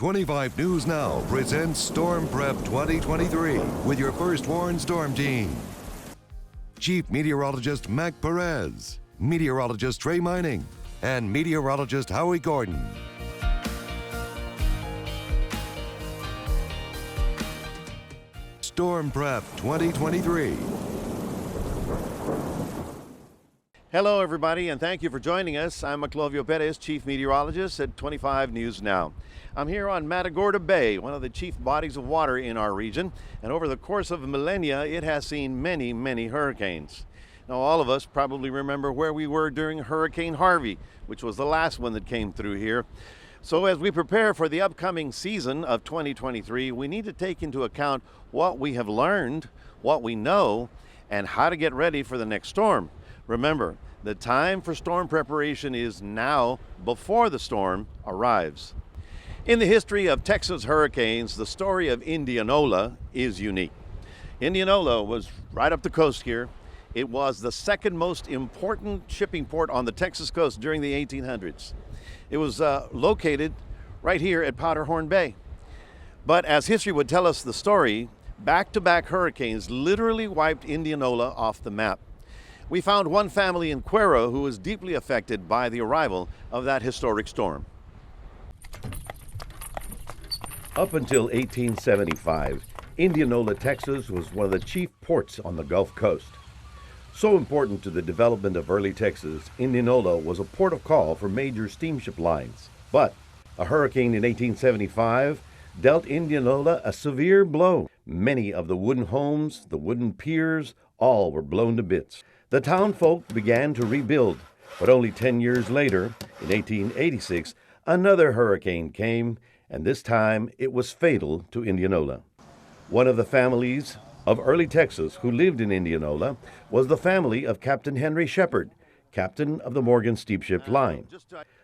25 News Now presents Storm Prep 2023 with your first warned storm team. Chief Meteorologist Mac Perez, Meteorologist Trey Mining, and Meteorologist Howie Gordon. Storm Prep 2023. Hello, everybody, and thank you for joining us. I'm McCormick Perez, Chief Meteorologist at 25 News Now. I'm here on Matagorda Bay, one of the chief bodies of water in our region, and over the course of millennia, it has seen many, many hurricanes. Now, all of us probably remember where we were during Hurricane Harvey, which was the last one that came through here. So as we prepare for the upcoming season of 2023, we need to take into account what we have learned, what we know, and how to get ready for the next storm. Remember, the time for storm preparation is now, before the storm arrives. In the history of Texas hurricanes, the story of Indionola is unique. Indionola was right up the coast here. It was the second most important shipping port on the Texas coast during the 1800s. It was located right here at Powderhorn Bay. But as history would tell us the story, back-to-back hurricanes literally wiped Indionola off the map. We found one family in Cuero who was deeply affected by the arrival of that historic storm. Up until 1875, Indionola, Texas was one of the chief ports on the Gulf Coast. So important to the development of early Texas, Indionola was a port of call for major steamship lines. But a hurricane in 1875 dealt Indionola a severe blow. Many of the wooden homes, the wooden piers, all were blown to bits. The townfolk began to rebuild, but only 10 years later, in 1886, another hurricane came, and this time it was fatal to Indionola. One of the families of early Texas who lived in Indionola was the family of Captain Henry Shepard, captain of the Morgan steamship line.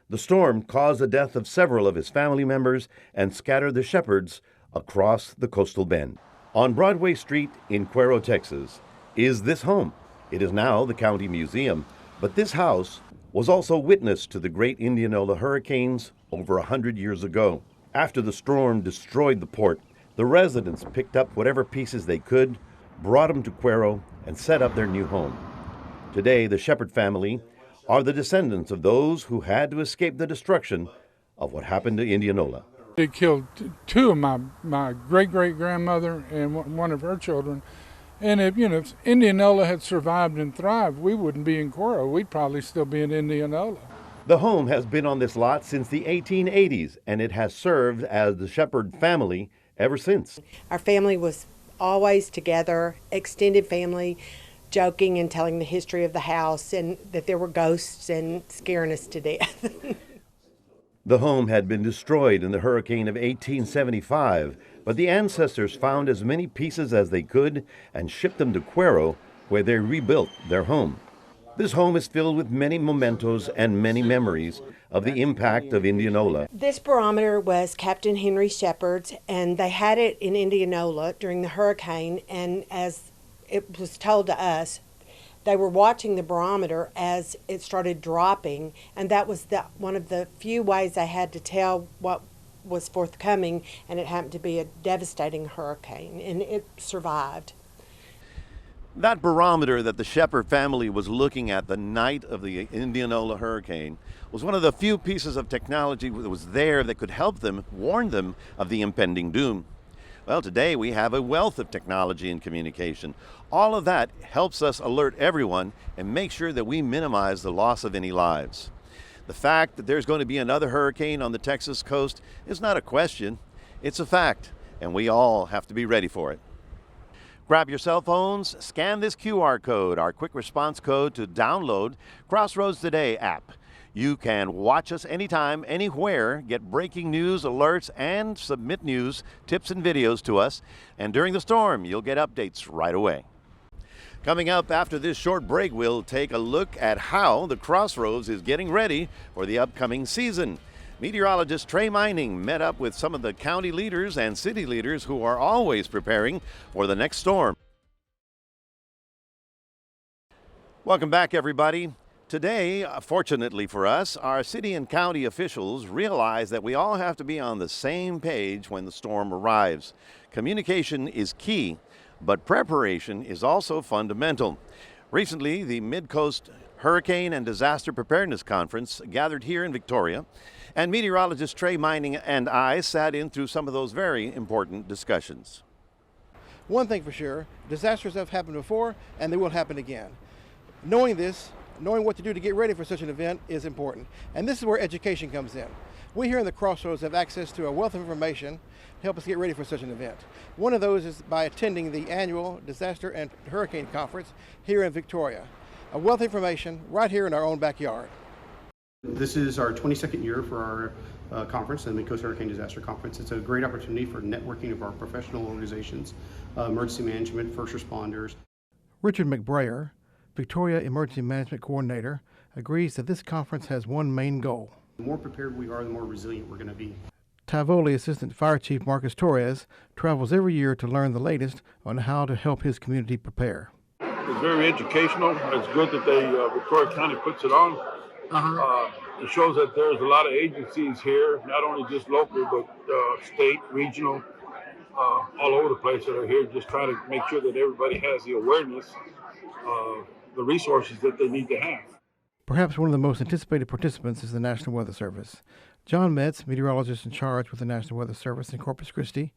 The storm caused the death of several of his family members and scattered the Shepards across the coastal bend. On Broadway Street in Cuero, Texas, is this home. It is now the county museum, but this house was also witness to the great Indionola hurricanes over 100 years ago. After the storm destroyed the port, the residents picked up whatever pieces they could, brought them to Cuero, and set up their new home. Today, the Shepard family are the descendants of those who had to escape the destruction of what happened to Indionola. It killed two of my great-great-grandmother and one of her children. And if Indionola had survived and thrived, we wouldn't be in Cuero. We'd probably still be in Indionola. The home has been on this lot since the 1880s, and it has served as the Shepard family ever since. Our family was always together, extended family, joking and telling the history of the house and that there were ghosts and scaring us to death. The home had been destroyed in the hurricane of 1875, but the ancestors found as many pieces as they could and shipped them to Cuero, where they rebuilt their home. This home is filled with many mementos and many memories of the impact of Indionola. This barometer was Captain Henry Shepard's, and they had it in Indionola during the hurricane, and as it was told to us, they were watching the barometer as it started dropping, and that was one of the few ways they had to tell what was forthcoming, and it happened to be a devastating hurricane, and it survived. That barometer that the Shepard family was looking at the night of the Indionola hurricane was one of the few pieces of technology that was there that could help them, warn them of the impending doom. Well, today we have a wealth of technology and communication. All of that helps us alert everyone and make sure that we minimize the loss of any lives. The fact that there's going to be another hurricane on the Texas coast is not a question, it's a fact, and we all have to be ready for it. Grab your cell phones, scan this QR code, our quick response code to download Crossroads Today app. You can watch us anytime, anywhere, get breaking news, alerts, and submit news, tips, and videos to us. And during the storm, you'll get updates right away. Coming up after this short break, we'll take a look at how the Crossroads is getting ready for the upcoming season. Meteorologist Trey Mining met up with some of the county leaders and city leaders who are always preparing for the next storm. Welcome back, everybody. Today, fortunately for us, our city and county officials realize that we all have to be on the same page when the storm arrives. Communication is key, but preparation is also fundamental. Recently, the Mid-Coast Hurricane and Disaster Preparedness Conference gathered here in Victoria, and meteorologist Trey Mining and I sat in through some of those very important discussions. One thing for sure, disasters have happened before and they will happen again. Knowing this, knowing what to do to get ready for such an event is important. And this is where education comes in. We here in the Crossroads have access to a wealth of information to help us get ready for such an event. One of those is by attending the annual Disaster and Hurricane Conference here in Victoria. A wealth of information right here in our own backyard. This is our 22nd year for our conference, the Mid-Coast Hurricane Disaster Conference. It's a great opportunity for networking of our professional organizations, emergency management, first responders. Richard McBrayer, Victoria Emergency Management Coordinator, agrees that this conference has one main goal. The more prepared we are, the more resilient we're going to be. Tivoli Assistant Fire Chief Marcus Torres travels every year to learn the latest on how to help his community prepare. It's very educational. It's good that Victoria County puts it on. It shows that there's a lot of agencies here, not only just local, but state, regional, all over the place that are here just trying to make sure that everybody has the awareness of the resources that they need to have. Perhaps one of the most anticipated participants is the National Weather Service. John Metz, meteorologist in charge with the National Weather Service in Corpus Christi,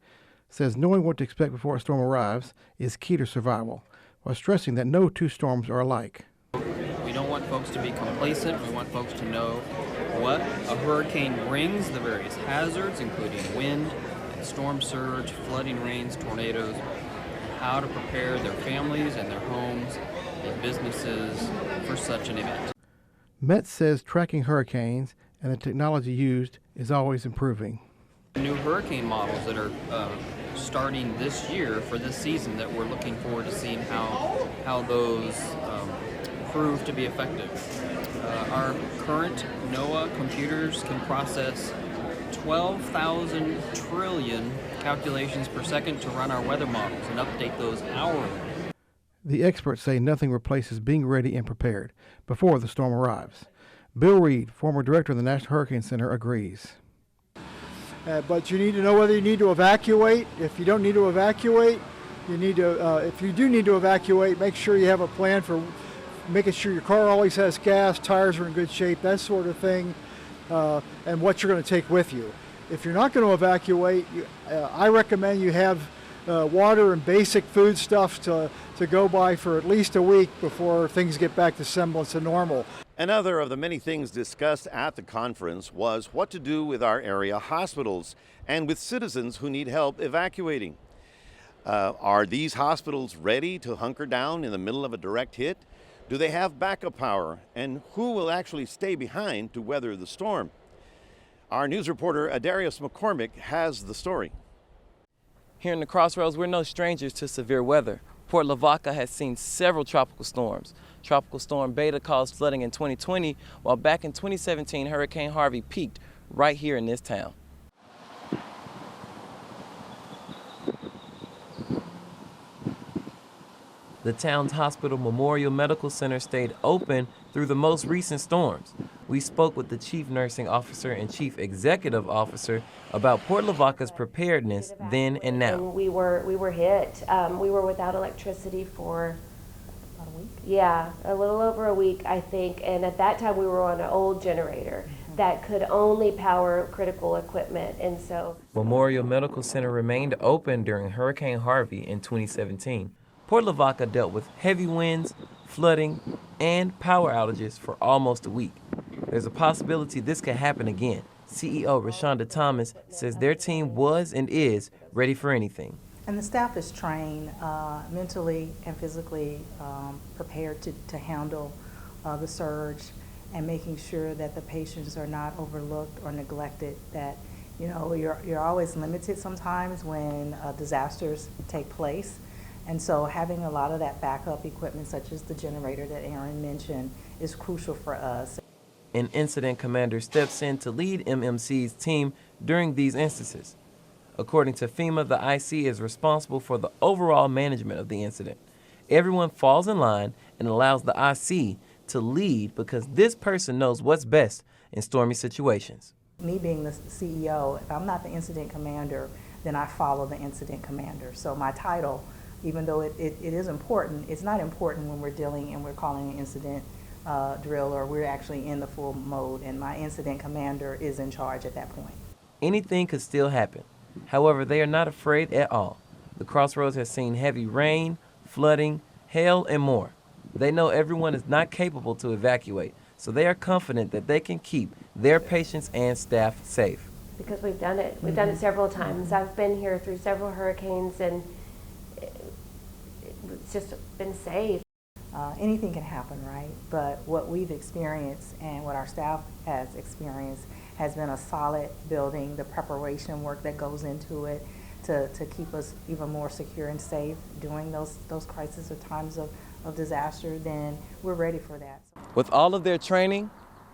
says knowing what to expect before a storm arrives is key to survival, while stressing that no two storms are alike. We don't want folks to be complacent. We want folks to know what a hurricane brings, the various hazards, including wind, and storm surge, flooding rains, tornadoes, how to prepare their families and their homes and businesses for such an event. Metz says tracking hurricanes and the technology used is always improving. New hurricane models that are starting this year for this season that we're looking forward to seeing how those prove to be effective. Our current NOAA computers can process 12,000 trillion calculations per second to run our weather models and update those hourly. The experts say nothing replaces being ready and prepared before the storm arrives. Bill Reed, former director of the National Hurricane Center, agrees. But you need to know whether you need to evacuate. If you don't need to evacuate, you need to. If you do need to evacuate, make sure you have a plan for making sure your car always has gas, tires are in good shape, that sort of thing, and what you're going to take with you. If you're not going to evacuate, I recommend you have water and basic food stuff to go by for at least a week before things get back to semblance of normal. Another of the many things discussed at the conference was what to do with our area hospitals and with citizens who need help evacuating. Are these hospitals ready to hunker down in the middle of a direct hit? Do they have backup power? And who will actually stay behind to weather the storm? Our news reporter, Darius McCormick, has the story. Here in the Crossroads, we're no strangers to severe weather. Port Lavaca has seen several tropical storms. Tropical Storm Beta caused flooding in 2020, while back in 2017, Hurricane Harvey peaked right here in this town. The town's hospital Memorial Medical Center stayed open through the most recent storms. We spoke with the Chief Nursing Officer and Chief Executive Officer about Port Lavaca's preparedness then and now. And we were hit. We were without electricity for about a week. Yeah, a little over a week, I think. And at that time, we were on an old generator that could only power critical equipment. And so Memorial Medical Center remained open during Hurricane Harvey in 2017. Port Lavaca dealt with heavy winds, flooding, and power outages for almost a week. There's a possibility this could happen again. CEO Rashonda Thomas says their team was and is ready for anything. And the staff is trained mentally and physically prepared to handle the surge and making sure that the patients are not overlooked or neglected, that you're always limited sometimes when disasters take place. And so having a lot of that backup equipment, such as the generator that Aaron mentioned, is crucial for us. An incident commander steps in to lead MMC's team during these instances. According to FEMA, the IC is responsible for the overall management of the incident. Everyone falls in line and allows the IC to lead because this person knows what's best in stormy situations. Me being the CEO, if I'm not the incident commander, then I follow the incident commander. So my title, even though it is important, it's not important when we're dealing and we're calling an incident drill or we're actually in the full mode, and my incident commander is in charge at that point. Anything could still happen. However, they are not afraid at all. The Crossroads has seen heavy rain, flooding, hail, and more. They know everyone is not capable to evacuate, so they are confident that they can keep their patients and staff safe. Because we've done it. We've done it several times. I've been here through several hurricanes, and it's just been safe. Anything can happen, right? But what we've experienced and what our staff has experienced has been a solid building, the preparation work that goes into it to keep us even more secure and safe during those crises or times of disaster. Then we're ready for that. With all of their training,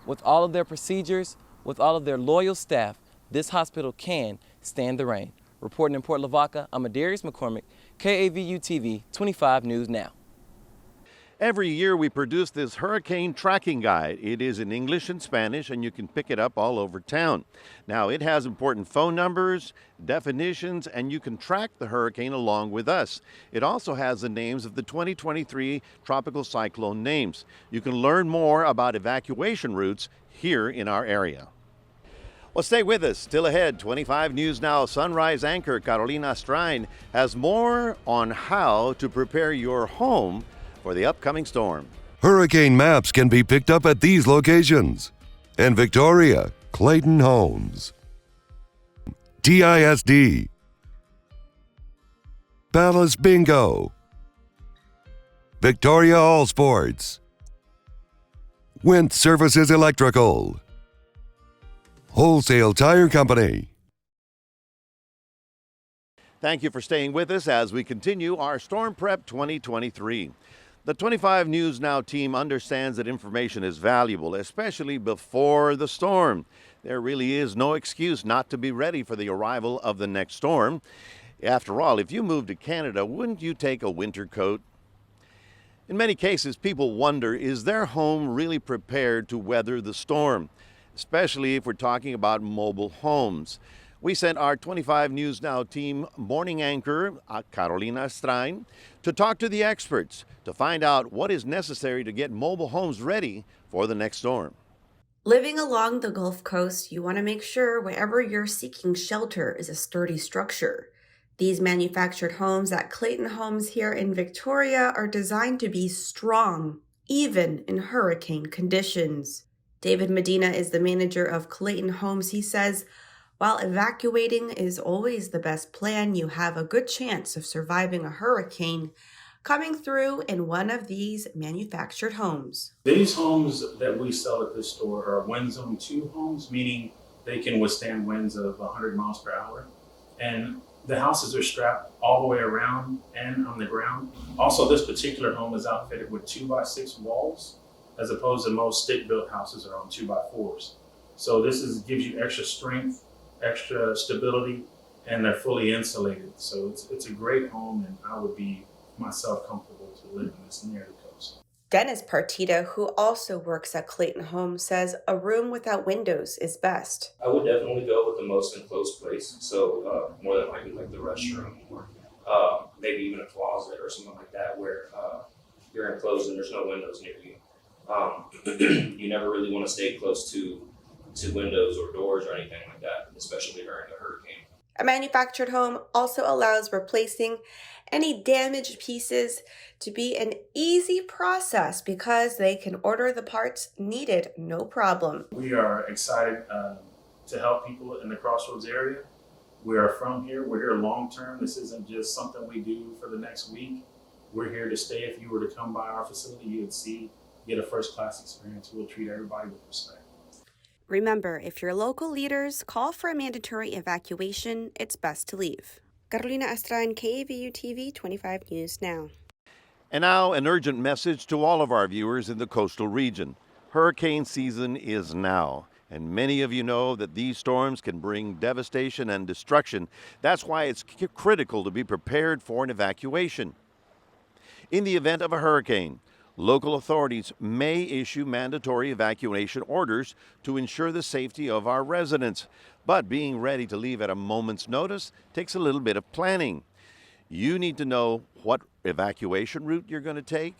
with all of their procedures, with all of their loyal staff, this hospital can stand the rain. Reporting in Port Lavaca, I'm Meteorologist McCormick, KAVU TV 25 News Now. Every year we produce this hurricane tracking guide. It is in English and Spanish, and you can pick it up all over town. Now, it has important phone numbers, definitions, and you can track the hurricane along with us. It also has the names of the 2023 tropical cyclone names. You can learn more about evacuation routes here in our area. Well, stay with us. Still ahead, 25 News Now Sunrise anchor Carolina Strain has more on how to prepare your home for the upcoming storm. Hurricane maps can be picked up at these locations. In Victoria, Clayton Homes, TISD, Palace Bingo, Victoria All Sports, Went Services Electrical, Wholesale Tire Company. Thank you for staying with us as we continue our Storm Prep 2023. The 25 News Now team understands that information is valuable, especially before the storm. There really is no excuse not to be ready for the arrival of the next storm. After all, if you move to Canada, wouldn't you take a winter coat? In many cases, people wonder, is their home really prepared to weather the storm? Especially if we're talking about mobile homes. We sent our 25 News Now team morning anchor, Carolina Strain, to talk to the experts to find out what is necessary to get mobile homes ready for the next storm. Living along the Gulf Coast, you want to make sure wherever you're seeking shelter is a sturdy structure. These manufactured homes at Clayton Homes here in Victoria are designed to be strong, even in hurricane conditions. David Medina is the manager of Clayton Homes. He says, while evacuating is always the best plan, you have a good chance of surviving a hurricane coming through in one of these manufactured homes. These homes that we sell at this store are wind zone 2 homes, meaning they can withstand winds of 100 miles per hour. And the houses are strapped all the way around and on the ground. Also, this particular home is outfitted with 2x6 walls, as opposed to most stick-built houses are on 2x4s. So this gives you extra strength, extra stability, and they're fully insulated. So it's a great home, and I would be myself comfortable to live in this near the coast. Dennis Partita, who also works at Clayton Homes, says a room without windows is best. I would definitely go with the most enclosed place. So more than likely like the restroom or maybe even a closet or something like that where you're enclosed and there's no windows near you. You never really want to stay close to windows or doors or anything like that, especially during a hurricane. A manufactured home also allows replacing any damaged pieces to be an easy process because they can order the parts needed, no problem. We are excited to help people in the Crossroads area. We are from here. We're here long term. This isn't just something we do for the next week. We're here to stay. If you were to come by our facility, you would get a first-class experience. We'll treat everybody with respect. Remember, if your local leaders call for a mandatory evacuation, it's best to leave. Carolina Astrain, KAVU TV 25 News Now. And now an urgent message to all of our viewers in the coastal region. Hurricane season is now, and many of you know that these storms can bring devastation and destruction. That's why it's critical to be prepared for an evacuation. In the event of a hurricane, Local authorities may issue mandatory evacuation orders to ensure the safety of our residents. But being ready to leave at a moment's notice takes a little bit of planning. You need to know what evacuation route you're going to take,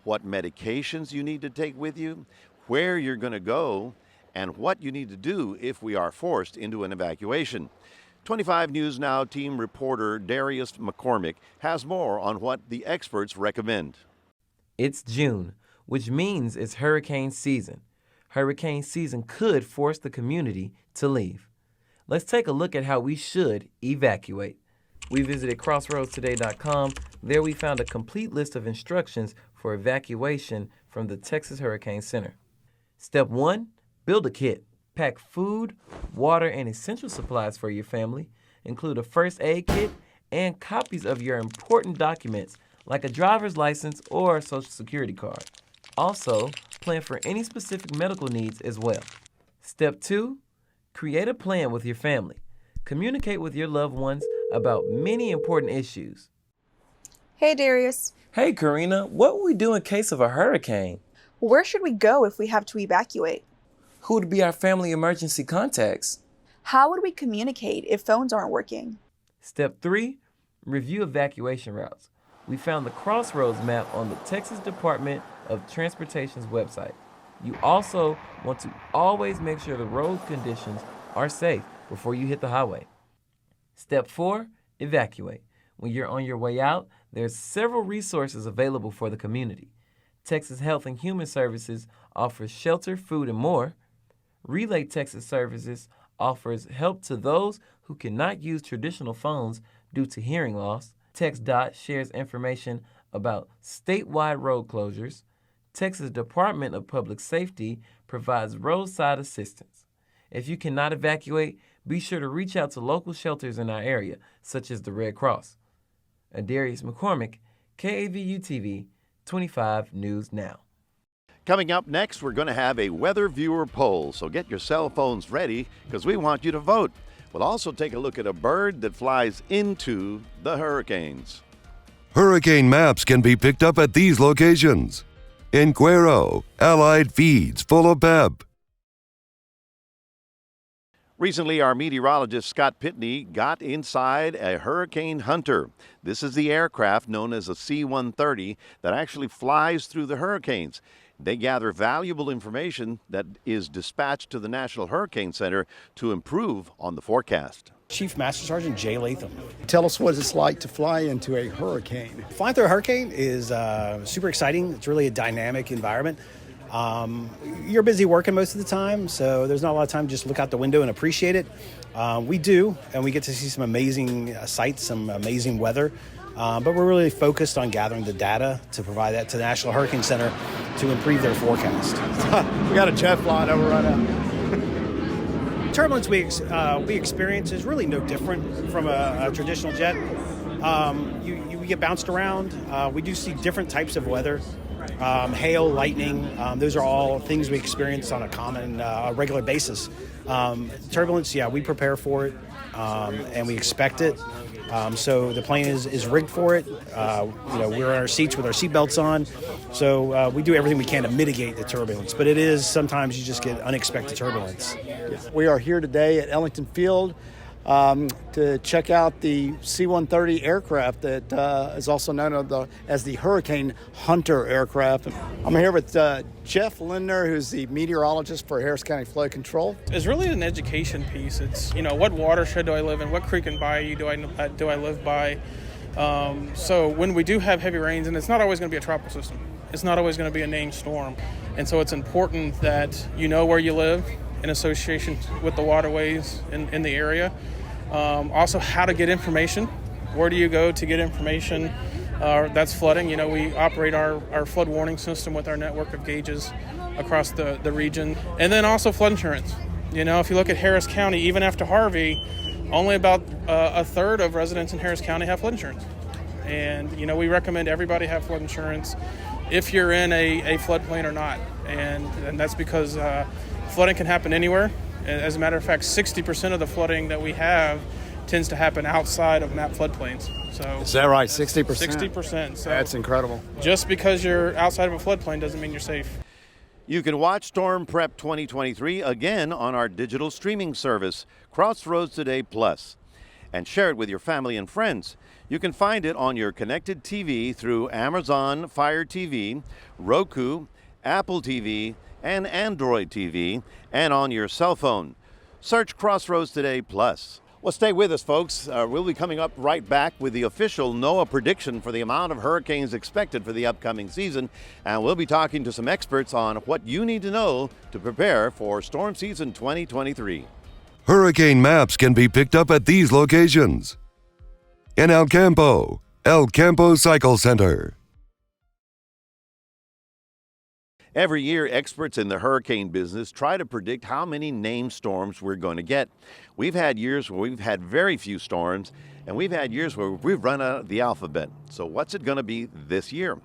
what medications you need to take with you, where you're going to go, and what you need to do if we are forced into an evacuation. 25 News Now team reporter Darius McCormick has more on what the experts recommend. It's June, which means it's hurricane season. Hurricane season could force the community to leave. Let's take a look at how we should evacuate. We visited crossroadstoday.com. There we found a complete list of instructions for evacuation from the Texas Hurricane Center. Step 1, build a kit. Pack food, water, and essential supplies for your family. Include a first aid kit and copies of your important documents like a driver's license or social security card. Also, plan for any specific medical needs as well. Step 2, create a plan with your family. Communicate with your loved ones about many important issues. Hey, Darius. Hey, Karina, what would we do in case of a hurricane? Where should we go if we have to evacuate? Who would be our family emergency contacts? How would we communicate if phones aren't working? Step 3, review evacuation routes. We found the Crossroads map on the Texas Department of Transportation's website. You also want to always make sure the road conditions are safe before you hit the highway. Step 4, evacuate. When you're on your way out, there's several resources available for the community. Texas Health and Human Services offers shelter, food, and more. Relay Texas Services offers help to those who cannot use traditional phones due to hearing loss. TxDOT shares information about statewide road closures. Texas Department of Public Safety provides roadside assistance. If you cannot evacuate, be sure to reach out to local shelters in our area, such as the Red Cross. Darius McCormick, KAVU-TV, 25 News Now. Coming up next, we're going to have a weather viewer poll, so get your cell phones ready because we want you to vote. We'll also take a look at a bird that flies into the hurricanes. Hurricane maps can be picked up at these locations. In Cuero, Allied Feeds full of pep. Recently, our meteorologist Scott Pitney got inside a Hurricane Hunter. This is the aircraft known as a C-130 that actually flies through the hurricanes. They gather valuable information that is dispatched to the National Hurricane Center to improve on the forecast. Chief Master Sergeant Jay Latham. Tell us what it's like to fly into a hurricane. Flying through a hurricane is super exciting. It's really a dynamic environment. You're busy working most of the time, so there's not a lot of time to just look out the window and appreciate it. We do, and we get to see some amazing sights, some amazing weather. But we're really focused on gathering the data to provide that to the National Hurricane Center to improve their forecast. We got a jet flying over right now. Turbulence we experience is really no different from a traditional jet. You get bounced around. We do see different types of weather. Hail, lightning, those are all things we experience on a common, regular basis. Turbulence, yeah, we prepare for it, and we expect it. So the plane is rigged for it. We're in our seats with our seatbelts on. So we do everything we can to mitigate the turbulence. But it is sometimes you just get unexpected turbulence. We are here today at Ellington Field to check out the C-130 aircraft that is also known as the Hurricane Hunter aircraft. I'm here with Jeff Lindner, who's the meteorologist for Harris County Flood Control. It's really an education piece. It's, what watershed do I live in? What creek and bayou do I live by? So when we do have heavy rains, and it's not always going to be a tropical system. It's not always going to be a named storm. And so it's important that you know where you live in association with the waterways in the area. Also, how to get information. Where do you go to get information? That's flooding. We operate our flood warning system with our network of gauges across the region. And then also flood insurance. If you look at Harris County, even after Harvey, only about a third of residents in Harris County have flood insurance. And, we recommend everybody have flood insurance if you're in a floodplain or not. And that's because flooding can happen anywhere. As a matter of fact, 60% of the flooding that we have tends to happen outside of map floodplains. So Is that right? 60%? 60%. So That's incredible. just because you're outside of a floodplain doesn't mean you're safe. You can watch Storm Prep 2023 again on our digital streaming service, Crossroads Today Plus, and share it with your family and friends. You can find it on your connected TV through Amazon Fire TV, Roku, Apple TV, and Android TV, and on your cell phone. Search Crossroads Today Plus. Well, stay with us, folks. We'll be coming up right back with the official NOAA prediction for the amount of hurricanes expected for the upcoming season. And we'll be talking to some experts on what you need to know to prepare for storm season 2023. Hurricane maps can be picked up at these locations. In El Campo Cycle Center. Every year, experts in the hurricane business try to predict how many named storms we're going to get. We've had years where we've had very few storms, and we've had years where we've run out of the alphabet. So what's it going to be this year?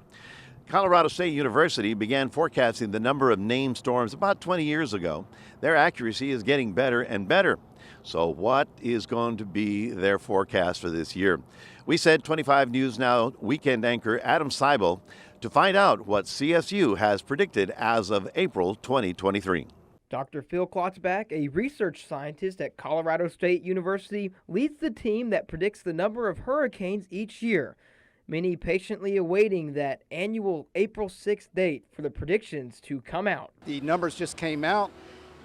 Colorado State University began forecasting the number of named storms about 20 years ago. Their accuracy is getting better and better. So what is going to be their forecast for this year? We said 25 News Now weekend anchor Adam Seibel to find out what CSU has predicted as of April 2023. Dr. Phil Klotzbach, a research scientist at Colorado State University, leads the team that predicts the number of hurricanes each year. Many patiently awaiting that annual April 6th date for the predictions to come out. The numbers just came out.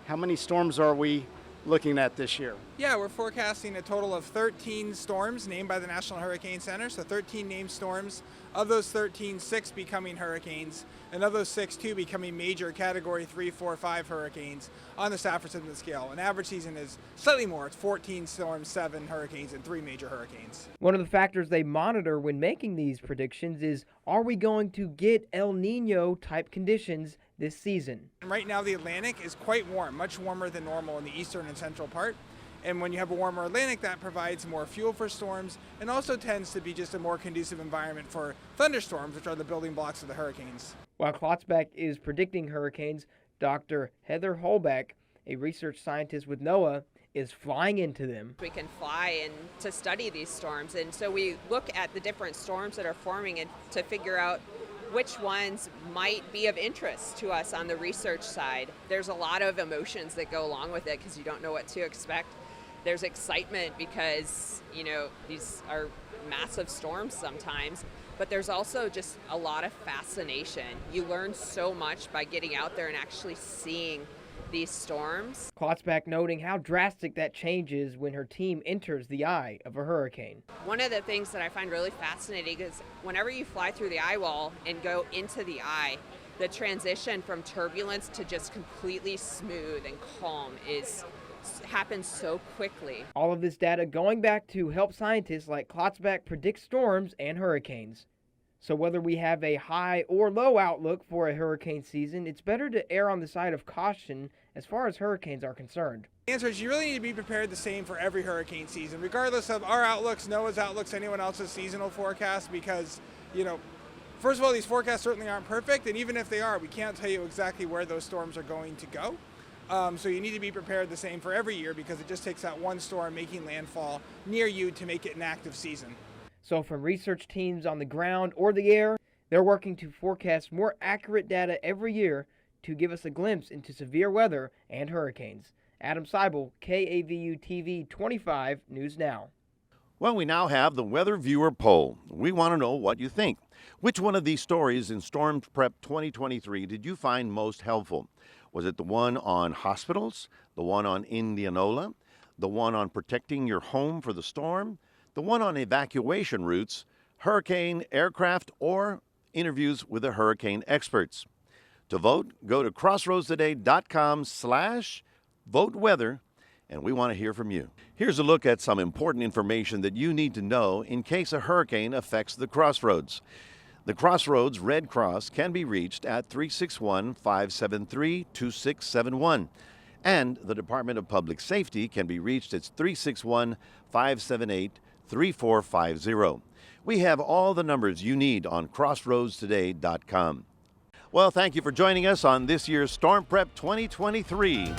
How many storms are we looking at this year? Yeah, we're forecasting a total of 13 storms named by the National Hurricane Center, so 13 named storms. Of those 13, 6 becoming hurricanes, and of those 6, 2 becoming major Category 3, 4, 5 hurricanes on the Saffir-Simpson scale. An average season is slightly more. It's 14 storms, 7 hurricanes, and 3 major hurricanes. One of the factors they monitor when making these predictions is, are we going to get El Nino type conditions this season? Right now, the Atlantic is quite warm, much warmer than normal in the eastern and central part. And when you have a warmer Atlantic, that provides more fuel for storms and also tends to be just a more conducive environment for thunderstorms, which are the building blocks of the hurricanes. While Klotzbach is predicting hurricanes, Dr. Heather Holbeck, a research scientist with NOAA, is flying into them. We can fly in to study these storms, and so we look at the different storms that are forming and to figure out which ones might be of interest to us on the research side. There's a lot of emotions that go along with it because you don't know what to expect. There's excitement because, these are massive storms sometimes, but there's also just a lot of fascination. You learn so much by getting out there and actually seeing these storms. Klotzbach noting how drastic that change is when her team enters the eye of a hurricane. One of the things that I find really fascinating is whenever you fly through the eye wall and go into the eye, the transition from turbulence to just completely smooth and calm happens so quickly. All of this data going back to help scientists like Klotzbach predict storms and hurricanes. So whether we have a high or low outlook for a hurricane season, it's better to err on the side of caution as far as hurricanes are concerned. The answer is you really need to be prepared the same for every hurricane season, regardless of our outlooks, NOAA's outlooks, anyone else's seasonal forecast, because, first of all, these forecasts certainly aren't perfect, and even if they are, we can't tell you exactly where those storms are going to go. So you need to be prepared the same for every year because it just takes that one storm making landfall near you to make it an active season. So from research teams on the ground or the air, they're working to forecast more accurate data every year to give us a glimpse into severe weather and hurricanes. Adam Seibel, KAVU TV 25 News Now. Well, we now have the Weather Viewer poll. We want to know what you think. Which one of these stories in Storm Prep 2023 did you find most helpful? Was it the one on hospitals, the one on Indionola, the one on protecting your home for the storm, the one on evacuation routes, hurricane aircraft, or interviews with the hurricane experts? To vote, go to crossroadstoday.com/voteweather, and we want to hear from you. Here's a look at some important information that you need to know in case a hurricane affects the Crossroads. The Crossroads Red Cross can be reached at 361-573-2671. And the Department of Public Safety can be reached at 361-578-3450. We have all the numbers you need on crossroadstoday.com. Well, thank you for joining us on this year's Storm Prep 2023.